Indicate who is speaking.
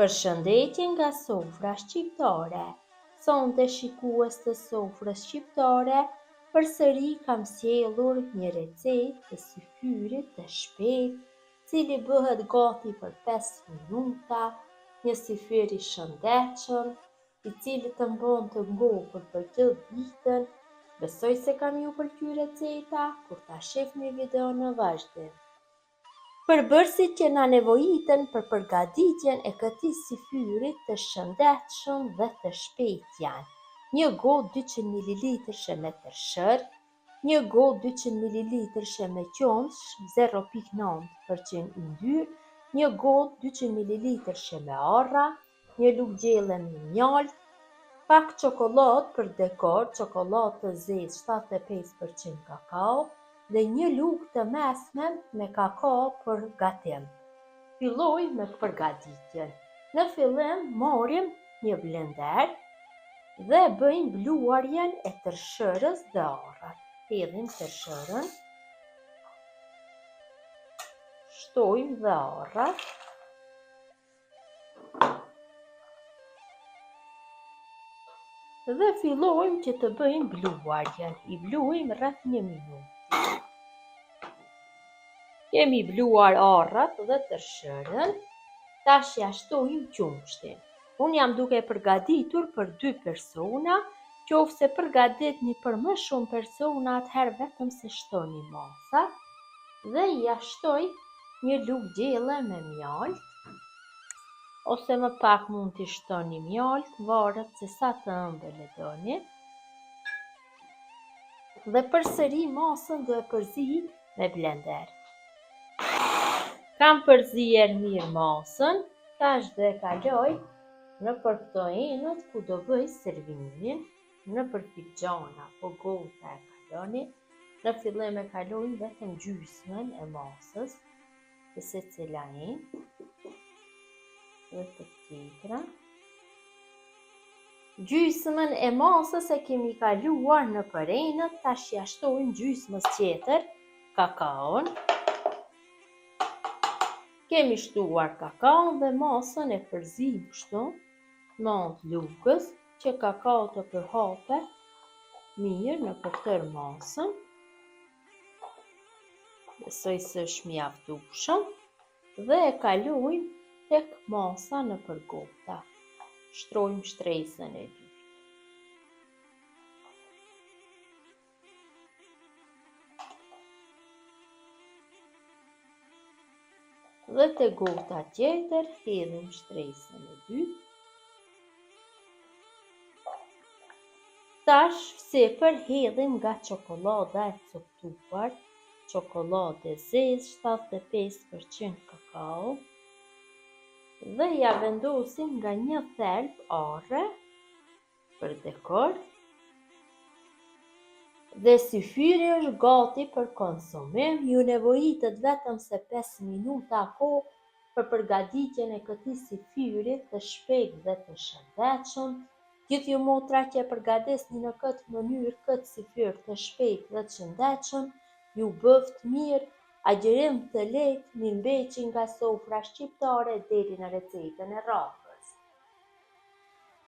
Speaker 1: Përshëndetje nga sofra shqiptare. Sonte shikues të sofrës shqiptare, përsëri kam sjellur një recetë të syfyrit të shpejtë, cili bëhet gati për 5 minuta, një syfyr i shëndetshëm, i cili të mbon të ngopur për gjithë ditën. Besoj se kam ju pëlqyer receta, kur ta shihni videon në vazhdim. Përbërësit që na nevojiten për përgatitjen e këtij syfyri të shëndetshëm dhe të shpejtë janë: një gotë 200 ml shemë tërshër, një gotë 200 ml shemë qumsh 0.9% yndyrë, një gotë 200 ml shemë arra, një lugë gjelle me mjaltë, pak çokoladë për dekor, çokoladë të zezë 75% kakao, dhe një lugë të mesme me kakao për gatim. Filloj me përgatitjen. Në fillim marrim një blender dhe bëjmë bluarjen e tërshërës dhe arrat. Hedhim tërshërën, shtojmë dhe arrat, dhe fillojmë që të bëjmë bluarjen. I bluajmë rreth 1 minutë. Kemi bluar arrat dhe tërshërën, tash ja shtojmë qumshtin. Unë jam duke përgatitur për 2 persona, qofse përgatitni për më shumë persona, atëherë vetëm se shtoni masa, dhe ja shtoj një lugë gjelle me mjaltë, ose më pak mund t'i shtoni mjaltë, varet se sa të ëmbël e doni. Dhe përsëri masën do e përzij me blender. Kam përzier mirë masën, tash do e kaloj në për këto enët ku do bëj servimin, në për finxhana apo gota e kaloni. Në fillim e kalojmë vetëm gjysmën e masës të secila enë dhe të tjetra. Gjysmën e masës e kemi kaluar në për enët, tash ja shtojmë gjysmës tjetër kakaon. Kemi shtuar kakaon dhe masën e përzim kështu, në anë lugës, që kakao të përhapet mirë në tërë masën. Besoj se është mjaftueshëm dhe e kalojmë tek masa në përgota. Shtrojmë shtresën e dytë. Dhe te gota tjetër hedhim shtresën e dytë. Tash sipër hedhim nga çokolada e coptuar, çokoladë e zezë 75% kakao, dhe ja vendosim nga një thelb arre për dekor. Dhe syfyri është gati për konsumim. Ju nevojitet vetëm se 5 minuta kohë për përgatitjen e këtij syfyri të shpejtë dhe të shëndetshëm. Gjithë ju motra që përgatitni në këtë mënyrë këtë syfyr të shpejtë dhe të shëndetshëm, ju bëft mirë. Agjerim të lehtë, mirëmbëjtje nga sofra shqiptare deri në recetën e radhës.